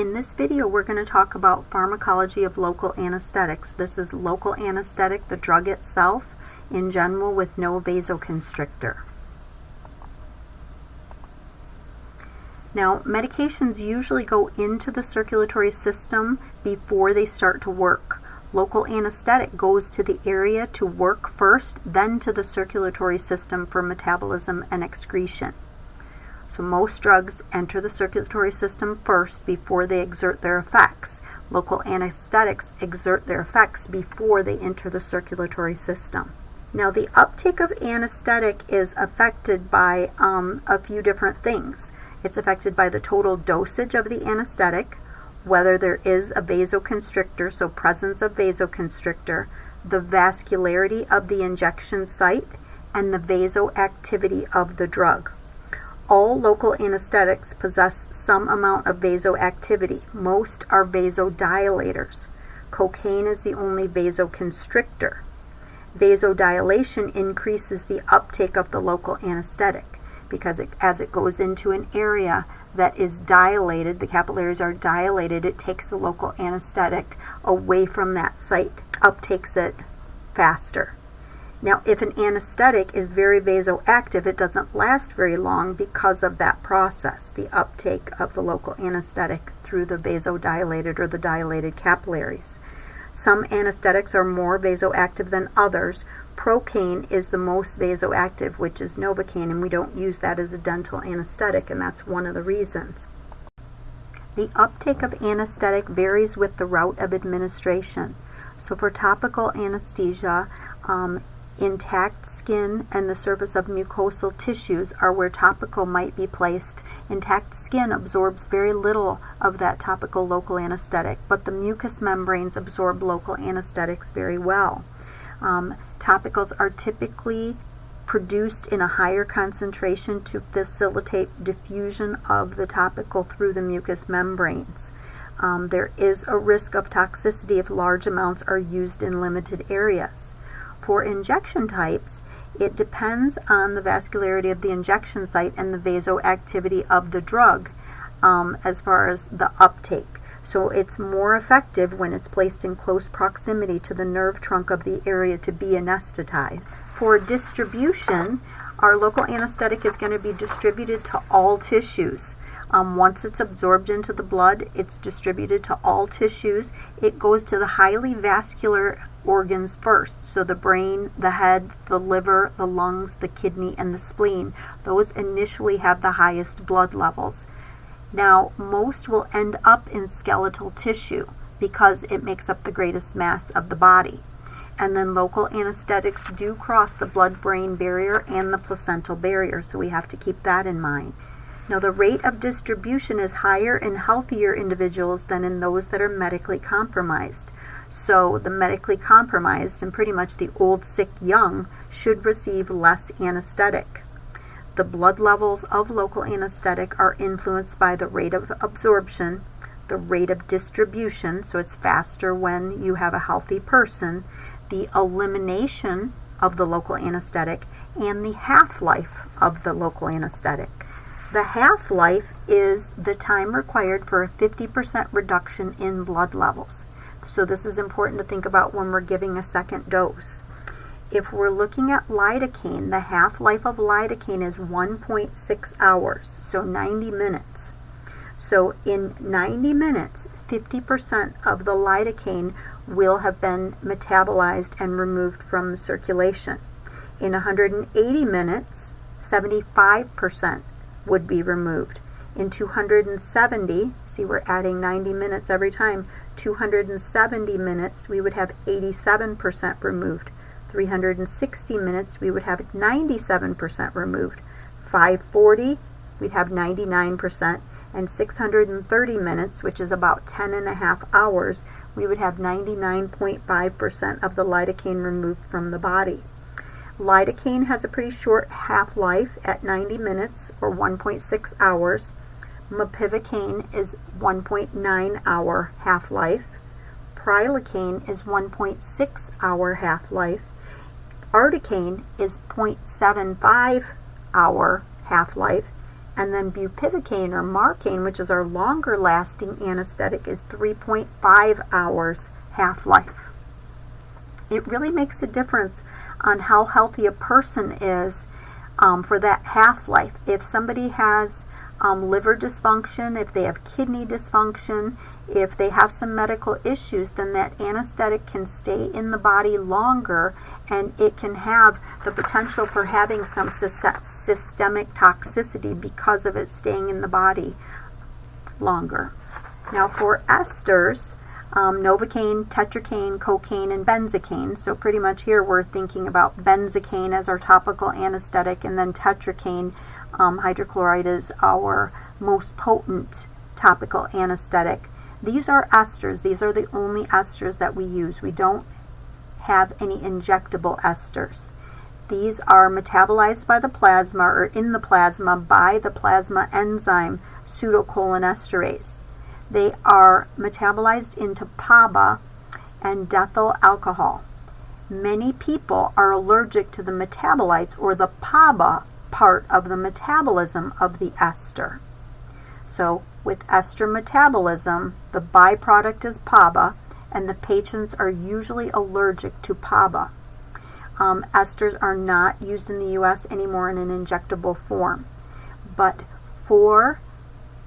In this video, we're going to talk about pharmacology of local anesthetics. This is local anesthetic, the drug itself, in general with no vasoconstrictor. Now, medications usually go into the circulatory system before they start to work. Local anesthetic goes to the area to work first, then to the circulatory system for metabolism and excretion. So most drugs enter the circulatory system first before they exert their effects. Local anesthetics exert their effects before they enter the circulatory system. Now, the uptake of anesthetic is affected by a few different things. It's affected by the total dosage of the anesthetic, whether there is a vasoconstrictor, so presence of vasoconstrictor, the vascularity of the injection site, and the vasoactivity of the drug. All local anesthetics possess some amount of vasoactivity. Most are vasodilators. Cocaine is the only vasoconstrictor. Vasodilation increases the uptake of the local anesthetic because as it goes into an area that is dilated, the capillaries are dilated, it takes the local anesthetic away from that site, uptakes it faster. Now, if an anesthetic is very vasoactive, it doesn't last very long because of that process, the uptake of the local anesthetic through the vasodilated or the dilated capillaries. Some anesthetics are more vasoactive than others. Procaine is the most vasoactive, which is Novocaine, and we don't use that as a dental anesthetic, and that's one of the reasons. The uptake of anesthetic varies with the route of administration. So for topical anesthesia, intact skin and the surface of mucosal tissues are where topical might be placed. Intact skin absorbs very little of that topical local anesthetic, but the mucous membranes absorb local anesthetics very well. Topicals are typically produced in a higher concentration to facilitate diffusion of the topical through the mucous membranes. There is a risk of toxicity if large amounts are used in limited areas. For injection types, it depends on the vascularity of the injection site and the vasoactivity of the drug as far as the uptake. So it's more effective when it's placed in close proximity to the nerve trunk of the area to be anesthetized. For distribution, our local anesthetic is going to be distributed to all tissues. Once it's absorbed into the blood, it's distributed to all tissues. It goes to the highly vascular organs first, so the brain, the head, the liver, the lungs, the kidney, and the spleen. Those initially have the highest blood levels. Now, most will end up in skeletal tissue because it makes up the greatest mass of the body. And then local anesthetics do cross the blood-brain barrier and the placental barrier, so we have to keep that in mind. Now, the rate of distribution is higher in healthier individuals than in those that are medically compromised. So the medically compromised and pretty much the old, sick, young should receive less anesthetic. The blood levels of local anesthetic are influenced by the rate of absorption, the rate of distribution, so it's faster when you have a healthy person, the elimination of the local anesthetic, and the half-life of the local anesthetic. The half-life is the time required for a 50% reduction in blood levels. So this is important to think about when we're giving a second dose. If we're looking at lidocaine, the half-life of lidocaine is 1.6 hours, so 90 minutes. So in 90 minutes, 50% of the lidocaine will have been metabolized and removed from the circulation. In 180 minutes, 75% would be removed. In 270, see we're adding 90 minutes every time, 270 minutes we would have 87% removed. 360 minutes we would have 97% removed. 540 we'd have 99%, and 630 minutes, which is about 10.5 hours, we would have 99.5% of the lidocaine removed from the body. Lidocaine has a pretty short half-life at 90 minutes or 1.6 hours. Mepivacaine is 1.9 hour half-life. Prilocaine is 1.6 hour half-life. Articaine is 0.75 hour half-life. And then bupivacaine or Marcaine, which is our longer lasting anesthetic, is 3.5 hours half-life. It really makes a difference on how healthy a person is for that half-life. If somebody has liver dysfunction, if they have kidney dysfunction, if they have some medical issues, then that anesthetic can stay in the body longer, and it can have the potential for having some systemic toxicity because of it staying in the body longer. Now for esters, Novocaine, tetracaine, cocaine, and benzocaine. So pretty much here we're thinking about benzocaine as our topical anesthetic, and then tetracaine hydrochloride is our most potent topical anesthetic. These are esters. These are the only esters that we use. We don't have any injectable esters. These are metabolized by the plasma, or in the plasma by the plasma enzyme pseudocholinesterase. They are metabolized into PABA and dethyl alcohol. Many people are allergic to the metabolites, or the PABA part of the metabolism of the ester. So with ester metabolism, the byproduct is PABA, and the patients are usually allergic to PABA. Esters are not used in the U.S. anymore in an injectable form. But for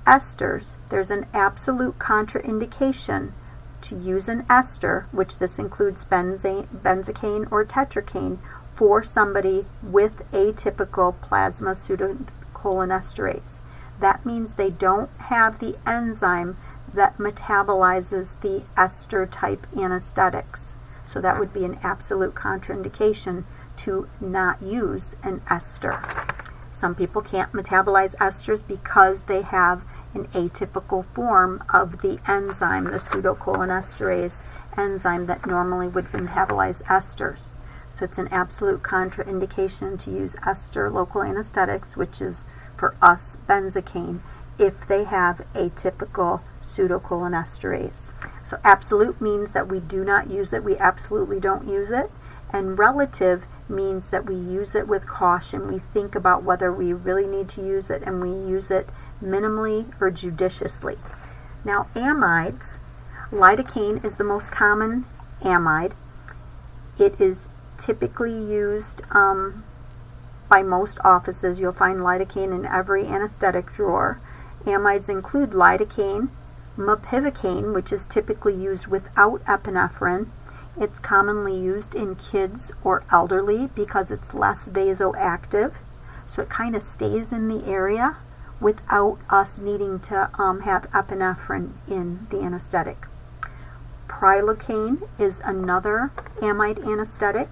esters, there's an absolute contraindication to use an ester, which this includes benzocaine or tetracaine, for somebody with atypical plasma pseudocholinesterase. That means they don't have the enzyme that metabolizes the ester type anesthetics. So that would be an absolute contraindication to not use an ester. Some people can't metabolize esters because they have an atypical form of the enzyme, the pseudocholinesterase enzyme that normally would metabolize esters. So it's an absolute contraindication to use ester local anesthetics, which is for us benzocaine, if they have atypical pseudocholinesterase. So absolute means that we do not use it, we absolutely don't use it, and relative means that we use it with caution. We think about whether we really need to use it, and we use it minimally or judiciously. Now amides, lidocaine is the most common amide. It is typically used by most offices. You'll find lidocaine in every anesthetic drawer. Amides include lidocaine, mepivacaine, which is typically used without epinephrine. It's commonly used in kids or elderly because it's less vasoactive, so it kind of stays in the area without us needing to have epinephrine in the anesthetic. Prilocaine is another amide anesthetic.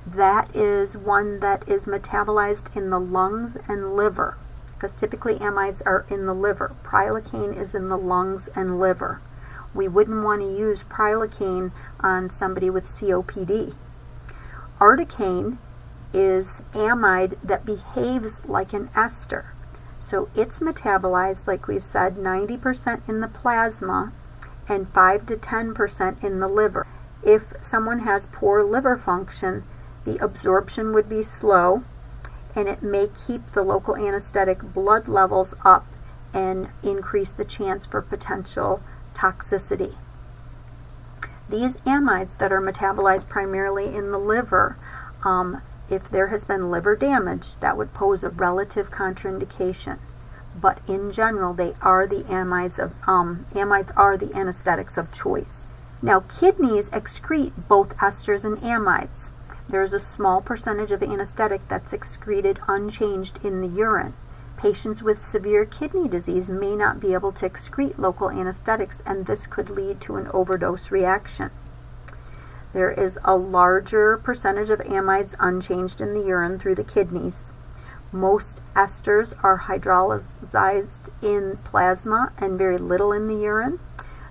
That is one that is metabolized in the lungs and liver, because typically amides are in the liver. Prilocaine is in the lungs and liver. We wouldn't want to use prilocaine on somebody with COPD. Articaine is amide that behaves like an ester. So it's metabolized, like we've said, 90% in the plasma and 5 to 10% in the liver. If someone has poor liver function, the absorption would be slow, and it may keep the local anesthetic blood levels up and increase the chance for potential toxicity. These amides that are metabolized primarily in the liver, if there has been liver damage, that would pose a relative contraindication. But in general, they are the amides are the anesthetics of choice. Now, kidneys excrete both esters and amides. There is a small percentage of anesthetic that's excreted unchanged in the urine. Patients with severe kidney disease may not be able to excrete local anesthetics, and this could lead to an overdose reaction. There is a larger percentage of amides unchanged in the urine through the kidneys. Most esters are hydrolyzed in plasma and very little in the urine.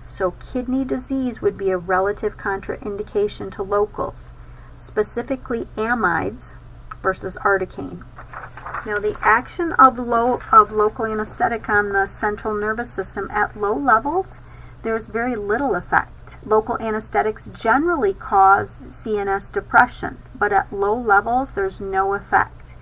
So kidney disease would be a relative contraindication to locals, specifically amides versus articaine. Now, the action of local anesthetic on the central nervous system at low levels, there's very little effect. Local anesthetics generally cause CNS depression, but at low levels, there's no effect.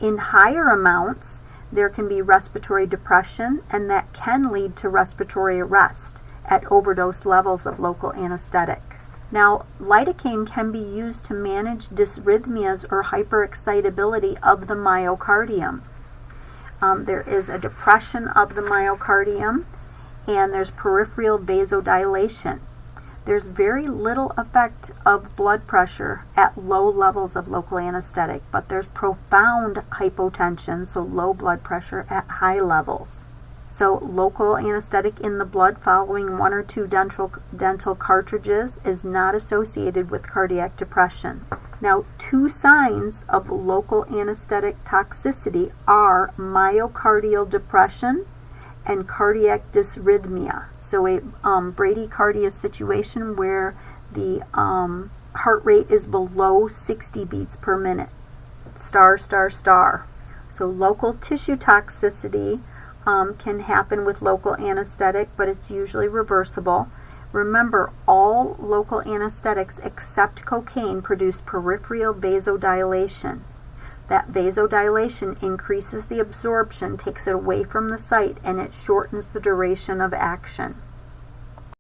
In higher amounts, there can be respiratory depression, and that can lead to respiratory arrest at overdose levels of local anesthetic. Now, lidocaine can be used to manage dysrhythmias or hyperexcitability of the myocardium. There is a depression of the myocardium, and there's peripheral vasodilation. There's very little effect of blood pressure at low levels of local anesthetic, but there's profound hypotension, so low blood pressure at high levels. So local anesthetic in the blood following 1 or 2 dental cartridges is not associated with cardiac depression. Now, 2 signs of local anesthetic toxicity are myocardial depression and cardiac dysrhythmia. So a bradycardia situation where the heart rate is below 60 beats per minute. Star, star, star. So local tissue toxicity can happen with local anesthetic, but it's usually reversible. Remember, all local anesthetics except cocaine produce peripheral vasodilation. That vasodilation increases the absorption, takes it away from the site, and it shortens the duration of action.